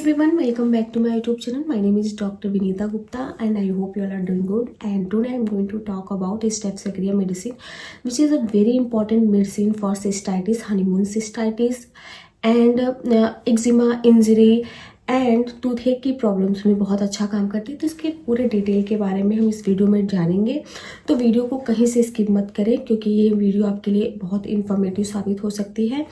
everyone, welcome back to my YouTube channel. My name is Dr. Vinita Gupta and I hope you all are doing good. And today I am going to talk about Staphylococci medicine, which is a very important medicine for cystitis, honeymoon cystitis and eczema, injury and toothache की problems में बहुत अच्छा काम करती है। तो इसके पूरे डिटेल के बारे में हम इस वीडियो में जानेंगे। तो वीडियो को कहीं से स्किप मत करें क्योंकि ये वीडियो आपके लिए बहुत इन्फॉर्मेटिव साबित हो सकती है।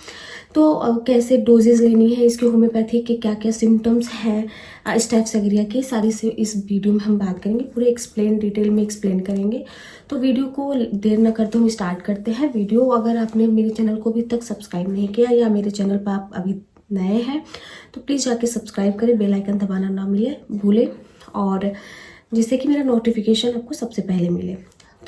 तो कैसे डोजेज लेनी है, इसके होम्योपैथी के क्या क्या सिम्टम्स हैं स्टेफिलोकोकस के, सारी से इस वीडियो में हम बात करेंगे। पूरे डिटेल में एक्सप्लेन करेंगे। तो वीडियो को देर न करते हम स्टार्ट करते हैं वीडियो। अगर आपने मेरे चैनल को अभी तक सब्सक्राइब नहीं किया या मेरे चैनल पर आप अभी नए हैं तो प्लीज़ जाके सब्सक्राइब करें, बेल आइकन दबाना ना भूलें और जिससे कि मेरा नोटिफिकेशन आपको सबसे पहले मिले।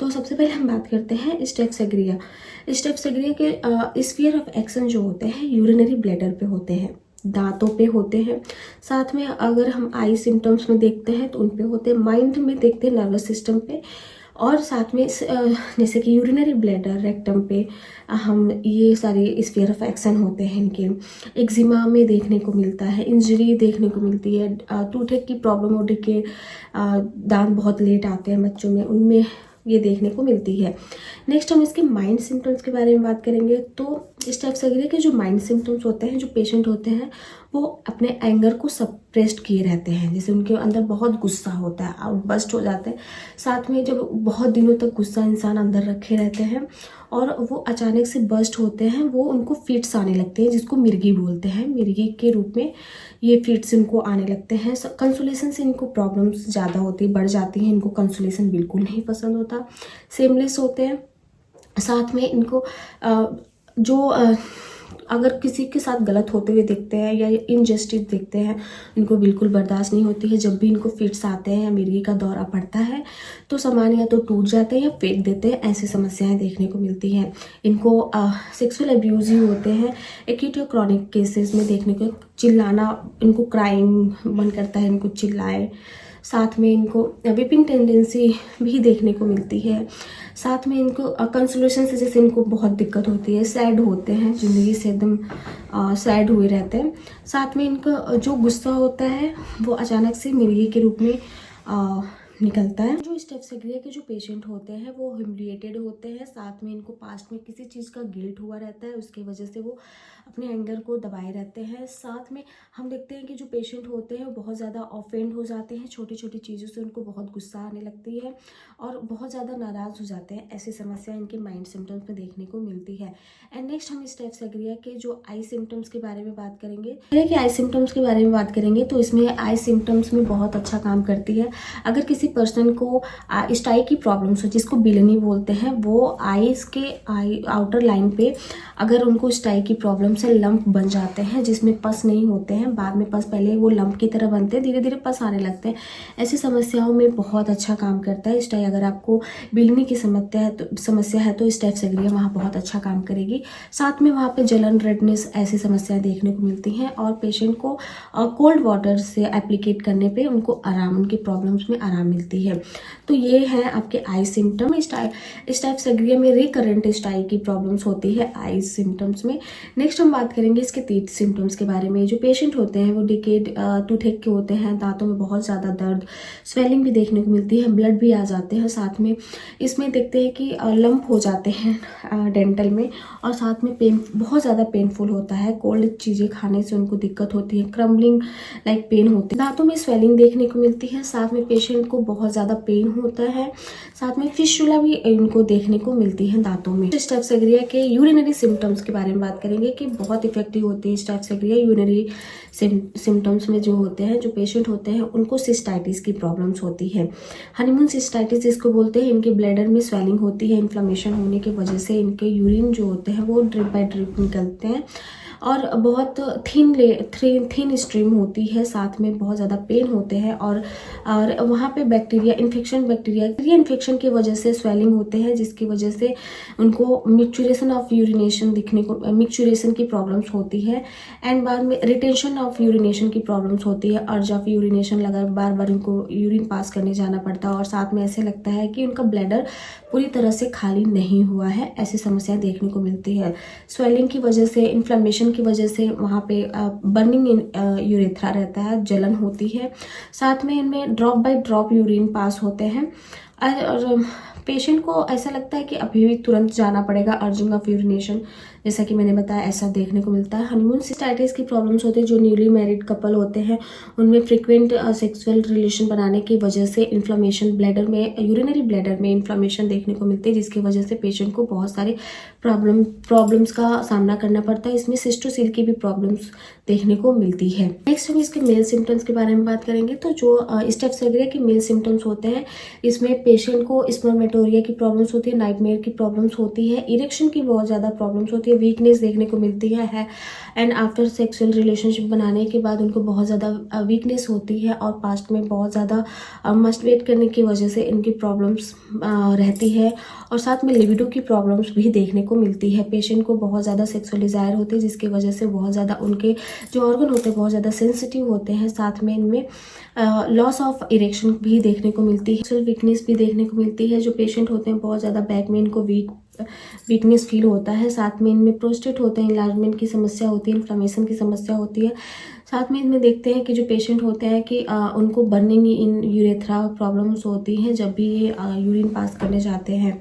तो सबसे पहले हम बात करते हैं स्टेफिलोकोकस के स्फीयर ऑफ एक्शन जो होते हैं यूरिनरी ब्लैडर पे होते हैं, दांतों पे होते हैं। साथ में अगर हम आई सिम्टम्स में देखते हैं तो उन पे होते हैं, माइंड में देखते हैं नर्वस सिस्टम पे, और साथ में जैसे कि यूरिनरी ब्लैडर, रेक्टम पे हम ये सारे स्फीयर ऑफ एक्शन होते हैं इनके। एक्जिमा में देखने को मिलता है, इंजरी देखने को मिलती है, टूथेक की प्रॉब्लम होती है, दांत बहुत लेट आते हैं बच्चों में, उनमें ये देखने को मिलती है। नेक्स्ट हम इसके माइंड सिम्टम्स के बारे में बात करेंगे। तो स्टेफिलोकोकस के जो माइंड सिम्टम्स होते हैं, जो पेशेंट होते हैं वो अपने एंगर को सप्रेस्ड किए रहते हैं, जैसे उनके अंदर बहुत गुस्सा होता है, आउटबर्स्ट हो जाते हैं। साथ में जब बहुत दिनों तक गुस्सा इंसान अंदर रखे रहते हैं और वो अचानक से बर्स्ट होते हैं, वो उनको फिट्स आने लगते हैं, जिसको मिर्गी बोलते हैं। मिर्गी के रूप में ये फिट्स इनको आने लगते हैं। कंसुलेशन से इनको प्रॉब्लम्स ज़्यादा होती बढ़ जाती हैं, इनको कंसुलेशन बिल्कुल नहीं पसंद होता, सेमलेस होते हैं। साथ में इनको अगर किसी के साथ गलत होते हुए देखते हैं या इनजस्टिस देखते हैं, इनको बिल्कुल बर्दाश्त नहीं होती है। जब भी इनको फिट्स आते हैं या मिर्गी का दौरा पड़ता है तो सामान या तो टूट जाते हैं या फेंक देते हैं, ऐसी समस्याएं देखने को मिलती हैं। इनको सेक्सुअल अब्यूजिव होते हैं, एक्यूट या क्रॉनिक केसेस में देखने को चिल्लाना, इनको क्राइम मन करता है, इनको चिल्लाए। साथ में इनको वीपिंग टेंडेंसी भी देखने को मिलती है। साथ में इनको कंसुलेशन से जैसे इनको बहुत दिक्कत होती है, सैड होते हैं, ज़िंदगी से एकदम सैड हुए रहते हैं। साथ में इनका जो गुस्सा होता है वो अचानक से मिर्गी के रूप में निकलता है। जो स्टेफिलोकोकस के जो पेशेंट होते हैं वो ह्यूमिलिएटेड होते हैं। साथ में इनको पास्ट में किसी चीज़ का गिल्ट हुआ रहता है, उसके वजह से वो अपने एंगर को दबाए रहते हैं। साथ में हम देखते हैं कि जो पेशेंट होते हैं वो बहुत ज़्यादा ऑफेंड हो जाते हैं, छोटी छोटी चीज़ों से उनको बहुत गुस्सा आने लगती है और बहुत ज़्यादा नाराज़ हो जाते हैं। ऐसी समस्या इनके माइंड सिम्टम्स में देखने को मिलती है। एंड नेक्स्ट हम स्टेफिलोकोकस के जो आई सिम्टम्स के बारे में बात करेंगे। पहले आई सिम्टम्स के बारे में बात करेंगे तो इसमें आई सिम्टम्स में बहुत अच्छा काम करती है। अगर किसी पर्सन को स्टाई की प्रॉब्लम्स हो, जिसको बिलनी बोलते हैं, वो आईज के आउटर लाइन पे अगर उनको स्टाई की प्रॉब्लम से लंप बन जाते हैं जिसमें पस नहीं होते हैं, बाद में पस, पहले वो लंप की तरह बनते हैं, धीरे धीरे पस आने लगते हैं, ऐसी समस्याओं में बहुत अच्छा काम करता है स्टाई। अगर आपको बिलनी की समस्या है तो स्टेफिलोकोकस वहाँ बहुत अच्छा काम करेगी। साथ में वहाँ पे जलन, रेडनेस, ऐसी समस्याएं देखने को मिलती हैं और पेशेंट को कोल्ड वाटर से एप्लीकेट करने पे उनको आराम, उनकी प्रॉब्लम्स में आराम मिलती है। तो ये है आपके आई सिम्टम। स्टेफिलोकोकस में रिकरेंट स्टाई की प्रॉब्लम्स होती है आई सिम्टम्स में। नेक्स्ट हम बात करेंगे इसके टीथ सिम्टम्स के बारे में। जो पेशेंट होते हैं वो डिकेड टूथेक के होते हैं, दांतों में बहुत ज़्यादा दर्द, स्वेलिंग भी देखने को मिलती है, ब्लड भी आ जाते हैं। साथ में इसमें देखते हैं कि लंप हो जाते हैं डेंटल में, और साथ में पेन, बहुत ज़्यादा पेनफुल होता है, कोल्ड चीज़ें खाने से उनको दिक्कत होती है, क्रम्बलिंग लाइक पेन होती है, दांतों में स्वेलिंग देखने को मिलती है। साथ में पेशेंट को बहुत ज़्यादा पेन होता है, साथ में फिस्टुला भी इनको देखने को मिलती है दांतों में। स्टेफिलोकोकस के यूरिनरी सिम्टम्स के बारे में बात करेंगे कि बहुत इफेक्टिव होती है स्टेफिलोकोकस यूरिनरी सिम्टम्स में। जो होते हैं, जो पेशेंट होते हैं उनको सिस्टाइटिस की प्रॉब्लम्स होती है, हनीमून सिस्टाइटिस जिसको बोलते हैं। इनके ब्लैडर में स्वेलिंग होती है, इन्फ्लेमेशन होने की वजह से इनके यूरिन जो होते हैं वो ड्रिप बाय ड्रिप निकलते हैं और बहुत थिन स्ट्रीम होती है। साथ में बहुत ज़्यादा पेन होते हैं और वहाँ पे बैक्टीरिया इन्फेक्शन की वजह से स्वेलिंग होते हैं, जिसकी वजह से उनको मिक्चुरेशन ऑफ यूरिनेशन मिक्चुरेशन की प्रॉब्लम्स होती है। एंड बाद में रिटेंशन ऑफ यूरिनेशन की प्रॉब्लम्स होती है, अर्ज ऑफ यूरिनेशन लगा, बार बार उनको यूरिन पास करने जाना पड़ता है और साथ में ऐसे लगता है कि उनका ब्लैडर पूरी तरह से खाली नहीं हुआ है, ऐसी समस्याएं देखने को मिलती है। स्वेलिंग की वजह से, इन्फ्लेमेशन इन्फेक्शन की वजह से वहाँ पे बर्निंग इन यूरेथ्रा रहता है, जलन होती है। साथ में इनमें drop by drop urine pass होते हैं और पेशेंट को ऐसा लगता है कि अभी भी तुरंत जाना पड़ेगा, अर्जिंग ऑफ यूरिनेशन, जैसा कि मैंने बताया ऐसा देखने को मिलता है। हनीमून सिस्टाइटिस की प्रॉब्लम्स होती है, जो न्यूली मैरिड कपल होते हैं उनमें फ्रिक्वेंट सेक्सुअल रिलेशन बनाने की वजह से इन्फ्लेमेशन ब्लैडर में, यूरिनरी ब्लैडर में इन्फ्लेमेशन देखने को मिलती है, जिसकी वजह से पेशेंट को बहुत सारे प्रॉब्लम्स का सामना करना पड़ता है। इसमें सिस्टोसील की भी प्रॉब्लम्स देखने को मिलती है। नेक्स्ट हम इसके मेल सिम्टम्स के बारे में बात करेंगे। तो जो स्टेप्सोरिया के मेल सिम्टम्स होते हैं, इसमें पेशेंट को स्पर्मेटोरिया की प्रॉब्लम्स होती है, नाइटमेयर की प्रॉब्लम्स होती है, इरेक्शन की बहुत ज़्यादा प्रॉब्लम्स होती है, वीकनेस देखने को मिलती है एंड आफ्टर सेक्सुअल रिलेशनशिप बनाने के बाद उनको बहुत ज़्यादा वीकनेस होती है और पास्ट में बहुत ज़्यादा मस्टरबेट करने की वजह से इनकी प्रॉब्लम्स रहती है और साथ में लिबिडो की प्रॉब्लम्स भी देखने को मिलती है। पेशेंट को बहुत ज़्यादा सेक्सुअल डिज़ायर होती है, जिसकी वजह से बहुत ज़्यादा उनके जो ऑर्गन होते हैं बहुत ज़्यादा सेंसिटिव होते हैं। साथ में इनमें लॉस ऑफ इरेक्शन भी देखने को मिलती है, सेक्सुअल वीकनेस भी देखने को मिलती है। जो पेशेंट होते हैं बहुत ज़्यादा बैक में इनको वीकनेस फील होता है। साथ में इनमें प्रोस्टेट होते हैं, इन्लार्जमेंट की समस्या होती है, इन्फ्लेमेशन की समस्या होती है। साथ में इनमें देखते हैं कि जो पेशेंट होते हैं कि उनको बर्निंग इन यूरेथ्रा प्रॉब्लम्स होती हैं जब भी ये यूरिन पास करने जाते हैं।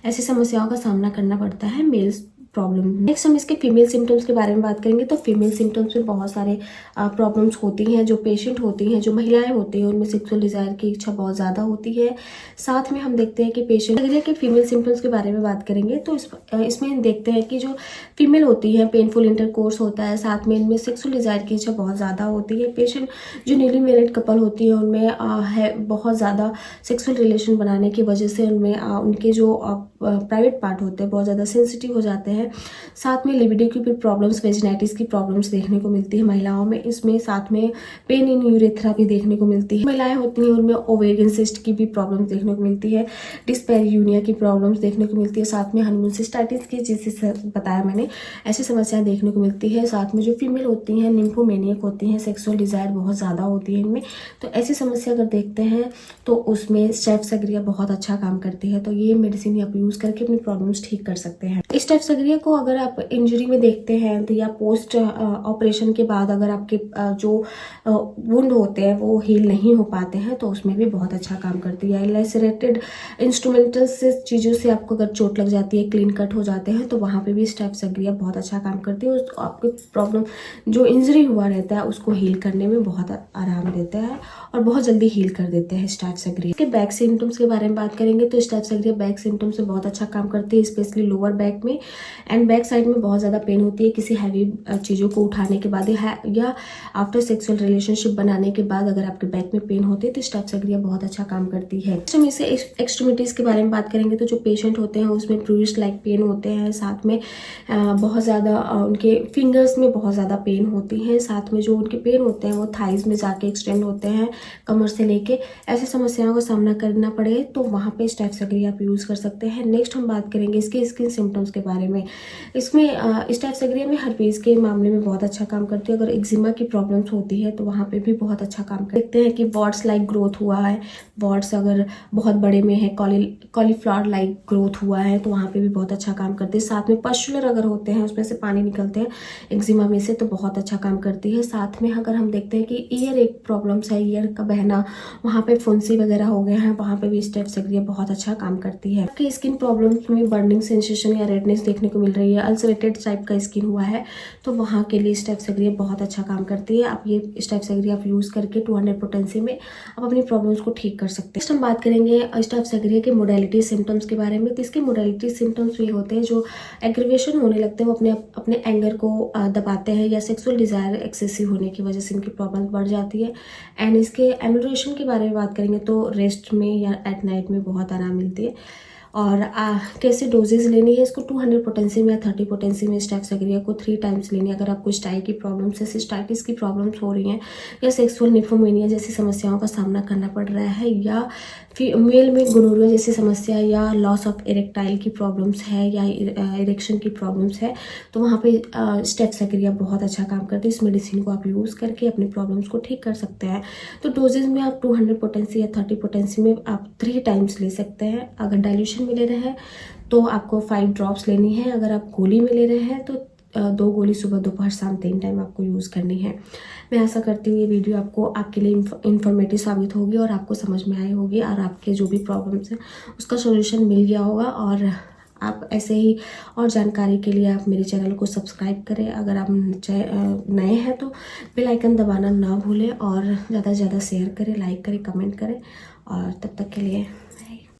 ऐसी समस्याओं का सामना करना पड़ता है मेल्स प्रॉब्लम। नेक्स्ट हम इसके फीमेल सिम्टम्स के बारे में बात करेंगे। तो फीमेल सिम्टम्स में बहुत सारे प्रॉब्लम्स होती हैं। जो पेशेंट होती हैं, जो महिलाएं होती हैं, उनमें सेक्सुअल डिज़ायर की इच्छा बहुत ज़्यादा होती है। साथ में हम देखते हैं कि पेशेंट अगले के फीमेल सिम्टम्स के बारे में बात करेंगे। तो इसमें देखते हैं कि जो फीमेल होती है पेनफुल इंटरकोर्स होता है, साथ में इनमें सेक्सुअल डिज़ायर की इच्छा बहुत ज़्यादा होती है। पेशेंट जो न्यूली मैरिड कपल होती है उनमें है बहुत ज़्यादा सेक्सुअल रिलेशन बनाने की वजह से उनमें उनके जो प्राइवेट पार्ट होते हैं बहुत ज़्यादा सेंसिटिव हो जाते हैं। साथ में लिबिडो की भी प्रॉब्लम्स, वेजिनाइटिस की प्रॉब्लम्स देखने को मिलती है महिलाओं में। इसमें साथ में पेन इन यूरेथ्रा भी देखने को मिलती है। महिलाएं होती हैं उनमें ओवेरियन सिस्ट की भी प्रॉब्लम्स देखने को मिलती है, डिस्पैरियूनिया की प्रॉब्लम्स देखने को मिलती है। साथ में हनीमून सिस्टाइटिस की, जिसे बताया मैंने, ऐसी समस्याएं देखने को मिलती है। साथ में जो फीमेल होती हैं निम्फोमेनियक होती हैं, सेक्सुअल डिज़ायर बहुत ज़्यादा होती है इनमें। तो ऐसी समस्या अगर देखते हैं तो उसमें स्टेप्सोरिया बहुत अच्छा काम करती है। तो ये मेडिसिन आप यूज़ करके अपनी प्रॉब्लम्स ठीक कर सकते हैं। स्टेप्सोरिया को अगर आप इंजरी में देखते हैं तो या पोस्ट ऑपरेशन के बाद अगर आपके जो वुंड होते हैं वो हील नहीं हो पाते हैं तो उसमें भी बहुत अच्छा काम करती है। लेसरेटेड इंस्ट्रूमेंटल से चीज़ों से आपको अगर चोट लग जाती है, क्लीन कट हो जाते हैं, तो वहाँ पे भी स्टेप्सोरिया बहुत अच्छा काम करती है। उसको आपके प्रॉब्लम जो इंजरी हुआ रहता है उसको हील करने में बहुत आराम देता है और बहुत जल्दी हील कर देते हैं स्टेप्सोरिया। के बैक सिम्टम्स के बारे में बात करेंगे तो स्टेप्सोरिया बैक सिम्टम्स से बहुत अच्छा काम करती है, स्पेशली लोअर बैक में एंड बैक साइड में बहुत ज़्यादा पेन होती है किसी हैवी चीज़ों को उठाने के बाद या आफ्टर सेक्सुअल रिलेशनशिप बनाने के बाद अगर आपके बैक में पेन होती है तो स्टेप्सोरिया बहुत अच्छा काम करती है। हम इसे एक्सट्रीमिटीज़ के बारे में बात करेंगे तो जो पेशेंट होते हैं उसमें ब्रूइश लाइक पेन होते हैं, साथ में बहुत ज़्यादा उनके फिंगर्स में बहुत ज़्यादा पेन होती है। साथ में जो उनके पेन होते हैं वो थाइज में जाके एक्सटेंड होते हैं कमर से लेके। ऐसी समस्याओं का सामना करना पड़े तो वहाँ पे स्टेप्सोरिया आप यूज़ कर सकते हैं। नेक्स्ट हम बात करेंगे इसके स्किन सिम्टम्स के बारे में। इसमें स्टेप्सोरिया में हर्पीज के मामले में बहुत अच्छा काम करती है। अगर एक्जिमा की प्रॉब्लम्स होती है तो वहाँ पे भी बहुत अच्छा काम करते देखते हैं कि वॉर्ड्स लाइक ग्रोथ हुआ है, वॉर्ड्स अगर बहुत बड़े में है, कॉलीफ्लावर लाइक ग्रोथ हुआ है तो वहाँ पे भी बहुत अच्छा काम करती है। साथ में पस्चुलर अगर होते हैं उसमें से पानी निकलते हैं एक्जिमा में से तो बहुत अच्छा काम करती है। साथ में अगर हम देखते हैं कि ईयर एक प्रॉब्लम्स है, ईयर का बहना, वहाँ पे फुंसी वगैरह हो गया है, वहाँ पे भी स्टेप्सोरिया बहुत अच्छा काम करती है। कि स्किन प्रॉब्लम्स में बर्निंग सेंसेशन या रेडनेस देखने को मिल रही है, अल्सरेटेड टाइप का स्किन हुआ है तो वहाँ के लिए स्टेप्सोरिया बहुत अच्छा काम करती है। आप ये स्टेप्सोरिया आप यूज़ करके 200 पोटेंसी में आप अपनी प्रॉब्लम्स को ठीक कर सकते हैं। नेक्स्ट हम बात करेंगे स्टेप्सोरिया के मोडेलिटी सिम्टम्स के बारे में। तो इसके मोडेलिटी सिम्टम्स ये होते हैं जो एग्रीवेशन होने लगते हैं, वो अपने एंगर को दबाते हैं या सेक्सुअल डिज़ायर एक्सेसिव होने की वजह से इनकी प्रॉब्लम बढ़ जाती है। एंड इसके एम्यूरेशन के बारे में बात करेंगे तो रेस्ट में या एट नाइट में बहुत आराम मिलती है। और कैसे डोजेज लेनी है, इसको 200 पोटेंसी में या 30 पोटेंसी में स्टेप्सोरिया को 3 टाइम्स लेनी है। अगर आपको स्टाई की प्रॉब्लम्स है, सिस्टाइटिस की प्रॉब्लम्स हो रही हैं या सेक्सुअल निम्फोमेनिया जैसी समस्याओं का सामना करना पड़ रहा है या फीमेल में गोनोरिया जैसी समस्या या लॉस ऑफ इरेक्टाइल की प्रॉब्लम्स है या इरेक्शन की प्रॉब्लम्स है तो वहाँ पे स्टेप्सोरिया बहुत अच्छा काम करती है। इस मेडिसिन को आप यूज़ करके अपनी प्रॉब्लम्स को ठीक कर सकते हैं। तो डोजेज में आप 200 पोटेंसी या 30 पोटेंसी में आप 3 टाइम्स ले सकते हैं। अगर डाइल्यूशन में ले रहे हैं तो आपको 5 ड्रॉप्स लेनी है, अगर आप गोली में ले रहे हैं तो 2 गोली सुबह दोपहर शाम 3 टाइम आपको यूज़ करनी है। मैं आशा करती हूँ ये वीडियो आपको आपके लिए इन्फॉर्मेटिव साबित होगी और आपको समझ में आई होगी और आपके जो भी प्रॉब्लम्स हैं उसका सोल्यूशन मिल गया होगा। और आप ऐसे ही और जानकारी के लिए आप मेरे चैनल को सब्सक्राइब करें। अगर आप नए हैं तो बेल आइकन दबाना ना भूलें और ज़्यादा से ज़्यादा शेयर करें, लाइक करें, कमेंट करें। और तब तक के लिए